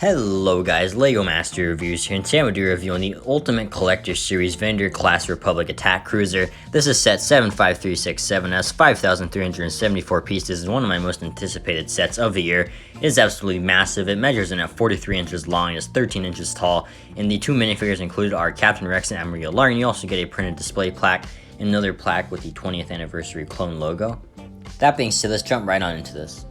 Hello guys, LEGO Master Reviews here, and today I'm going to be reviewing the Ultimate Collector Series Venator-Class Republic Attack Cruiser. This is set 75367, has 5,374 pieces, and one of my most anticipated sets of the year. It is absolutely massive. It measures in at 43 inches long and is 13 inches tall, and the two minifigures included are Captain Rex and Admiral Yularen, and you also get a printed display plaque and another plaque with the 20th anniversary clone logo. That being said, let's jump right on into this.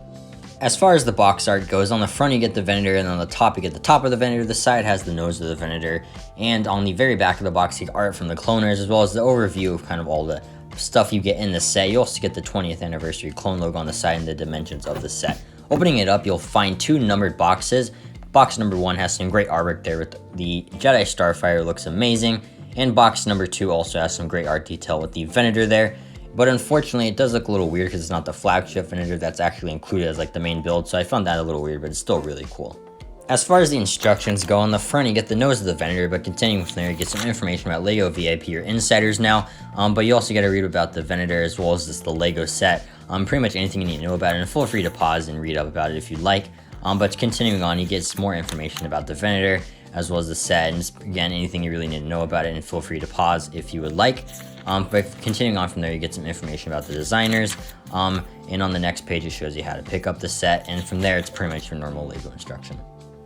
As far as the box art goes, on the front you get the Venator, and on the top you get the top of the Venator. The side has the nose of the Venator, and on the very back of the box you get art from the cloners, as well as the overview of kind of all the stuff you get in the set. You also get the 20th anniversary clone logo on the side and the dimensions of the set. Opening it up, you'll find two numbered boxes. Box number 1 has some great artwork there with the Jedi Starfighter, looks amazing, and box number 2 also has some great art detail with the Venator there. But unfortunately, it does look a little weird because it's not the flagship Venator that's actually included as like the main build, so I found that a little weird, but it's still really cool. As far as the instructions go, on the front you get the nose of the Venator, but continuing from there you get some information about LEGO VIP or Insiders now, but you also get to read about the Venator as well as just the LEGO set, pretty much anything you need to know about it, and feel free to pause and read up about it if you'd like. But continuing on, you get some more information about the Venator as well as the set, and just, again, anything you really need to know about it, and feel free to pause if you would like. But continuing on from there, you get some information about the designers, and on the next page it shows you how to pick up the set, and from there it's pretty much your normal LEGO instruction.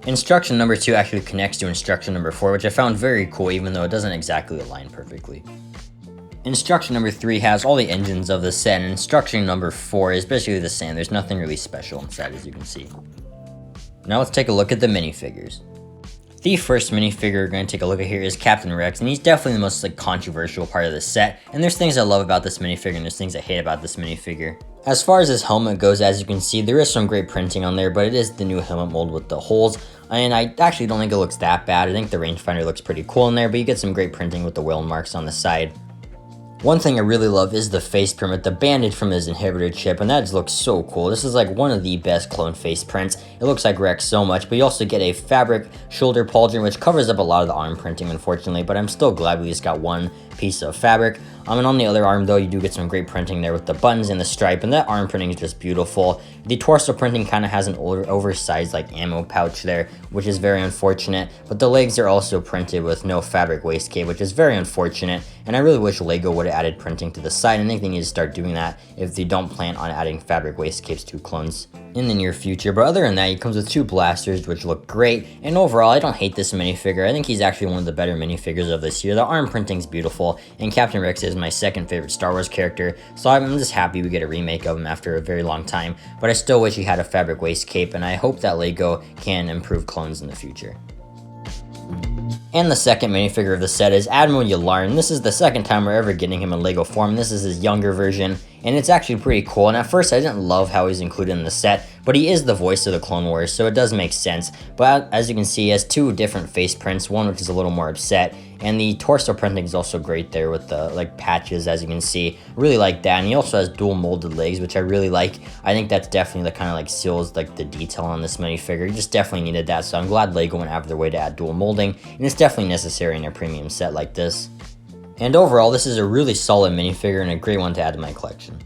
Instruction number 2 actually connects to instruction number 4, which I found very cool, even though it doesn't exactly align perfectly. Instruction number 3 has all the engines of the set, and instruction number 4 is basically the same. There's nothing really special inside, as you can see. Now let's take a look at the minifigures. The first minifigure we're going to take a look at here is Captain Rex, and he's definitely the most controversial part of the set, and there's things I love about this minifigure and there's things I hate about this minifigure. As far as his helmet goes, as you can see, there is some great printing on there, but it is the new helmet mold with the holes, and I actually don't think it looks that bad. I think the rangefinder looks pretty cool in there, but you get some great printing with the whale marks on the side. One thing I really love is the face print with the bandage from his inhibitor chip, and that just looks so cool. This is like one of the best clone face prints. It looks like Rex so much, but you also get a fabric shoulder pauldron, which covers up a lot of the arm printing, unfortunately, but I'm still glad we just got one piece of fabric. And on the other arm, though, you do get some great printing there with the buttons and the stripe, and that arm printing is just beautiful. The torso printing kind of has an oversized ammo pouch there, which is very unfortunate, but the legs are also printed with no fabric waist cape, which is very unfortunate, and I really wish LEGO would have added printing to the side, and I think they need to start doing that if they don't plan on adding fabric waist capes to clones in the near future. But other than that, he comes with two blasters, which look great, and overall, I don't hate this minifigure. I think he's actually one of the better minifigures of this year. The arm printing's beautiful, and Captain Rex is my second favorite Star Wars character, so I'm just happy we get a remake of him after a very long time, but I still wish he had a fabric waist cape, and I hope that LEGO can improve clones in the future. And the second minifigure of the set is Admiral Yularen. This is the second time we're ever getting him in LEGO form. This is his younger version, and it's actually pretty cool. And at first I didn't love how he's included in the set, but he is the voice of the Clone Wars, so it does make sense. But as you can see, he has two different face prints, one which is a little more upset, and the torso printing is also great there with the patches, as you can see. Really like that, and he also has dual molded legs, which I really like. I think that's definitely the kind of seals the detail on this minifigure. You just definitely needed that, so I'm glad LEGO went out of their way to add dual molding, and it's definitely necessary in a premium set like this. And overall, this is a really solid minifigure and a great one to add to my collection.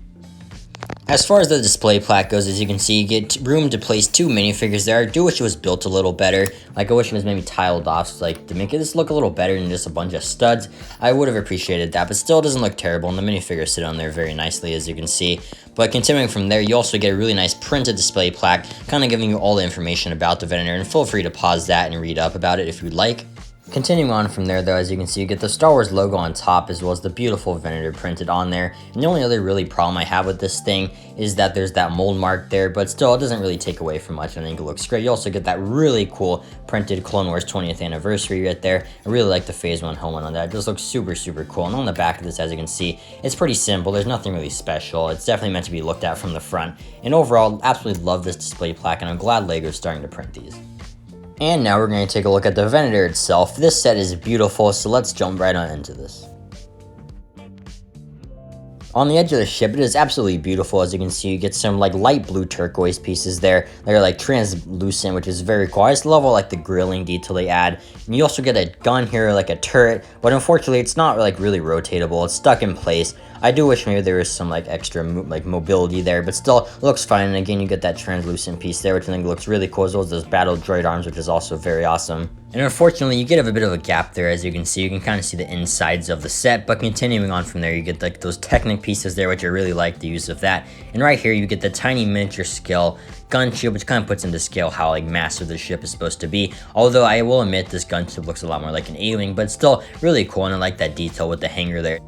As far as the display plaque goes, as you can see, you get room to place two minifigures there. I do wish it was built a little better. I wish it was maybe tiled off, so to make this look a little better than just a bunch of studs. I would have appreciated that, but still it doesn't look terrible, and the minifigures sit on there very nicely, as you can see. But continuing from there, you also get a really nice printed display plaque, kind of giving you all the information about the Venator, and feel free to pause that and read up about it if you'd like. Continuing on from there, though, as you can see, you get the Star Wars logo on top as well as the beautiful Venator printed on there. And the only other really problem I have with this thing is that there's that mold mark there, but still, it doesn't really take away from much. I think it looks great. You also get that really cool printed Clone Wars 20th anniversary right there. I really like the Phase 1 helmet on that. It just looks super, super cool. And on the back of this, as you can see, it's pretty simple. There's nothing really special. It's definitely meant to be looked at from the front. And overall, absolutely love this display plaque, and I'm glad LEGO's starting to print these. And now we're going to take a look at the Venator itself. This set is beautiful, so let's jump right on into this. On the edge of the ship, it is absolutely beautiful. As you can see, you get some like light blue turquoise pieces there. They're like translucent, which is very cool. I just love all like the grilling detail they add. And you also get a gun here, like a turret, but unfortunately it's not like really rotatable. It's stuck in place. I do wish maybe there was some like extra like mobility there, but still looks fine. And again, you get that translucent piece there, which I think looks really cool, as well as those battle droid arms, which is also very awesome. And unfortunately, you get a bit of a gap there. As you can see, you can kind of see the insides of the set, but continuing on from there, you get like those Technic pieces there, which I really like the use of that. And right here, you get the tiny miniature scale gun shield, which kind of puts into scale how like massive the ship is supposed to be. Although I will admit this gun shield looks a lot more like an A-wing, but it's still really cool, and I like that detail with the hanger there.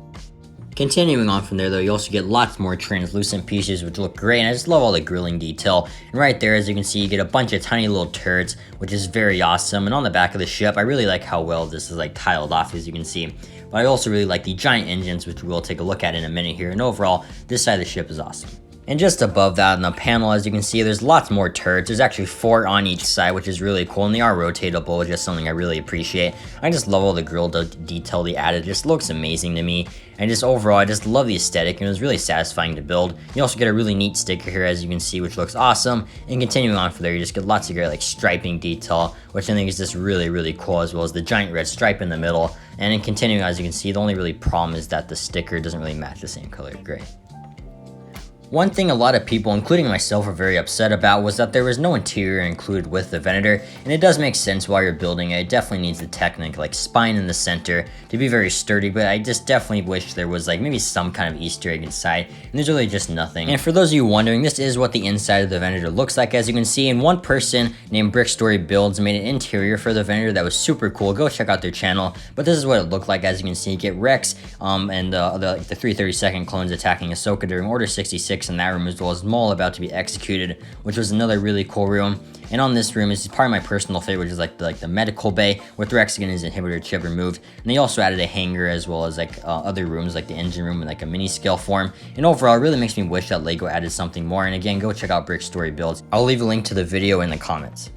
Continuing on from there though, you also get lots more translucent pieces, which look great, and I just love all the grilling detail. And right there, as you can see, you get a bunch of tiny little turrets, which is very awesome. And on the back of the ship, I really like how well this is like tiled off, as you can see. But I also really like the giant engines, which we'll take a look at in a minute here. And overall, this side of the ship is awesome. And just above that on the panel, as you can see, there's lots more turrets. There's actually 4 on each side, which is really cool, and they are rotatable, which is something I really appreciate. I just love all the grill detail they added. It just looks amazing to me. And just overall, I just love the aesthetic, and it was really satisfying to build. You also get a really neat sticker here, as you can see, which looks awesome. And continuing on from there, you just get lots of great like striping detail, which I think is just really, really cool, as well as the giant red stripe in the middle. And then continuing, as you can see, the only really problem is that the sticker doesn't really match the same color gray. One thing a lot of people, including myself, are very upset about was that there was no interior included with the Venator, and it does make sense while you're building it. It definitely needs the Technic like spine in the center to be very sturdy, but I just definitely wish there was like maybe some kind of Easter egg inside, and there's really just nothing. And for those of you wondering, this is what the inside of the Venator looks like, as you can see, and one person named Brickstory Builds made an interior for the Venator that was super cool. Go check out their channel, but this is what it looked like. As you can see, you get Rex and the 332nd clones attacking Ahsoka during Order 66 in that room, as well as Maul about to be executed, which was another really cool room. And on this room is probably my personal favorite, which is like the medical bay with Rex getting his inhibitor chip removed. And they also added a hangar, as well as like other rooms like the engine room in like a mini scale form. And overall, it really makes me wish that LEGO added something more. And again, go check out Brickstory Builds. I'll leave a link to the video in the comments.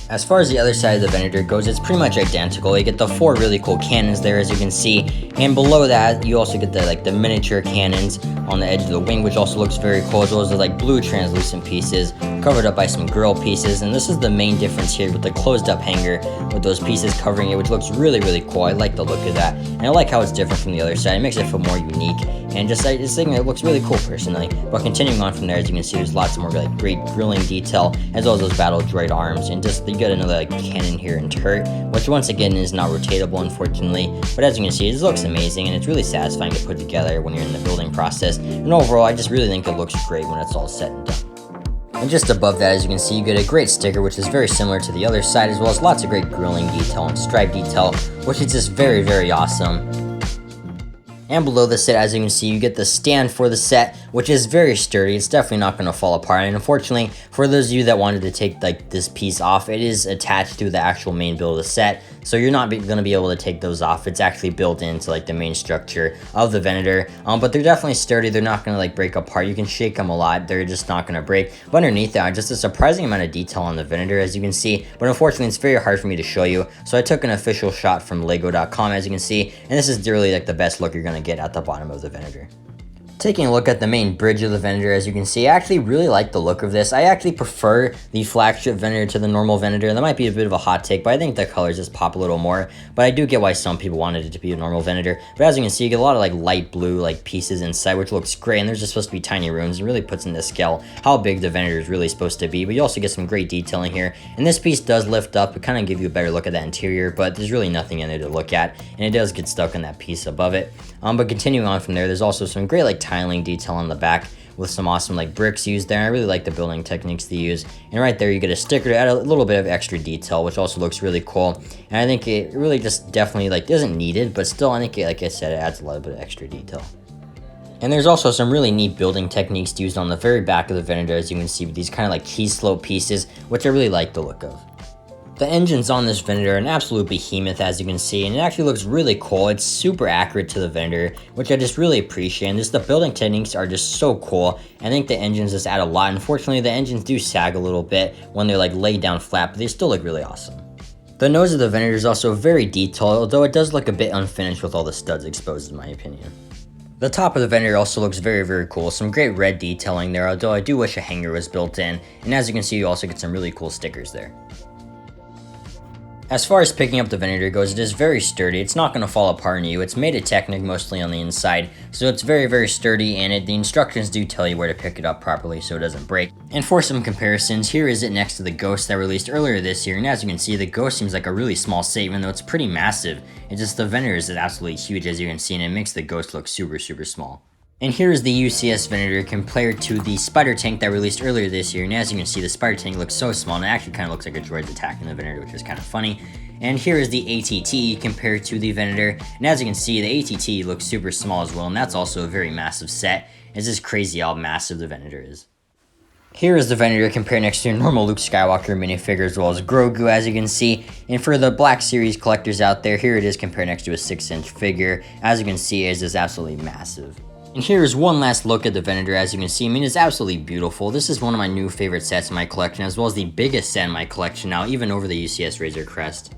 As far as the other side of the Venator goes, it's pretty much identical. You get the 4 really cool cannons there, as you can see, and below that you also get the miniature cannons on the edge of the wing, which also looks very cool, as well as the like blue translucent pieces covered up by some grill pieces. And this is the main difference here with the closed up hangar with those pieces covering it, which looks really, really cool. I like the look of that, and I like how it's different from the other side. It makes it feel more unique, and just I just think it looks really cool personally. But continuing on from there, as you can see, there's lots more like great grilling detail, as well as those battle droid arms, and just you get another like cannon here and turret, which once again is not rotatable, unfortunately. But as you can see, it looks amazing, and it's really satisfying to put together when you're in the building process. And overall, I just really think it looks great when it's all said and done. And just above that, as you can see, you get a great sticker, which is very similar to the other side, as well as lots of great grilling detail and stripe detail, which is just very, very awesome. And below the set, as you can see, you get the stand for the set, which is very sturdy. It's definitely not going to fall apart. And unfortunately, for those of you that wanted to take like this piece off, it is attached to the actual main build of the set, so you're not going to be able to take those off. It's actually built into like the main structure of the Venator. But they're definitely sturdy. They're not going to like break apart. You can shake them a lot. They're just not going to break. But underneath that, just a surprising amount of detail on the Venator, as you can see. But unfortunately, it's very hard for me to show you. So I took an official shot from Lego.com, as you can see, and this is really like the best look you're going to get at the bottom of the Venator. Taking a look at the main bridge of the Venator, as you can see, I actually really like the look of this. I actually prefer the flagship Venator to the normal Venator. That might be a bit of a hot take, but I think the colors just pop a little more. But I do get why some people wanted it to be a normal Venator. But as you can see, you get a lot of like light blue like pieces inside, which looks great. And there's just supposed to be tiny rooms, and really puts into scale how big the Venator is really supposed to be. But you also get some great detailing here. And this piece does lift up. It kind of gives you a better look at that interior, but there's really nothing in there to look at. And it does get stuck in that piece above it. But continuing on from there, there's also some great like tiling detail on the back with some awesome like bricks used there. I really like the building techniques they use. And right there, you get a sticker to add a little bit of extra detail, which also looks really cool. And I think it really just definitely like isn't needed, but still I think it, like I said, it adds a little bit of extra detail. And there's also some really neat building techniques used on the very back of the Venator, as you can see, with these kind of like cheese slope pieces, which I really like the look of. The engines on this Venator are an absolute behemoth, as you can see, and it actually looks really cool. It's super accurate to the Venator, which I just really appreciate. And just the building techniques are just so cool. I think the engines just add a lot. Unfortunately, the engines do sag a little bit when they're like laid down flat, but they still look really awesome. The nose of the Venator is also very detailed, although it does look a bit unfinished with all the studs exposed, in my opinion. The top of the Venator also looks very cool, some great red detailing there, although I do wish a hanger was built in, and as you can see you also get some really cool stickers there. As far as picking up the Venator goes, it is very sturdy. It's not going to fall apart on you. It's made of Technic mostly on the inside, so it's very sturdy, and the instructions do tell you where to pick it up properly so it doesn't break. And for some comparisons, here is it next to the Ghost that released earlier this year, and as you can see, the Ghost seems like a really small set even though it's pretty massive. It's just the Venator is absolutely huge as you can see, and it makes the Ghost look super small. And here is the UCS Venator compared to the Spider Tank that released earlier this year, and as you can see the Spider Tank looks so small and it actually kind of looks like a droid's attacking the Venator, which is kind of funny. And here is the ATT compared to the Venator, and as you can see the ATT looks super small as well, and that's also a very massive set. It's just crazy how massive the Venator is. Here is the Venator compared next to a normal Luke Skywalker minifigure as well as Grogu, as you can see. And for the Black Series collectors out there, here it is compared next to a 6-inch figure. As you can see, it is just absolutely massive. And here is one last look at the Venator. As you can see, I mean, it's absolutely beautiful. This is one of my new favorite sets in my collection, as well as the biggest set in my collection now, even over the UCS Razor Crest.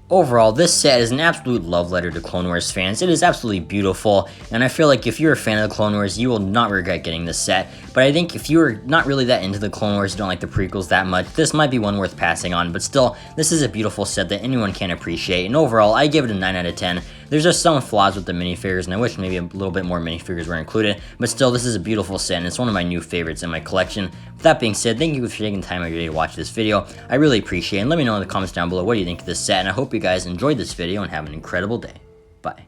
Overall, this set is an absolute love letter to Clone Wars fans. It is absolutely beautiful, and I feel like if you're a fan of the Clone Wars, you will not regret getting this set. But I think if you're not really that into the Clone Wars, you don't like the prequels that much, this might be one worth passing on. But still, this is a beautiful set that anyone can appreciate, and overall, I give it a 9 out of 10. There's just some flaws with the minifigures, and I wish maybe a little bit more minifigures were included, but still, this is a beautiful set, and it's one of my new favorites in my collection. With that being said, thank you for taking time out of your day to watch this video. I really appreciate it, and let me know in the comments down below what you think of this set, and I hope you guys enjoyed this video and have an incredible day. Bye.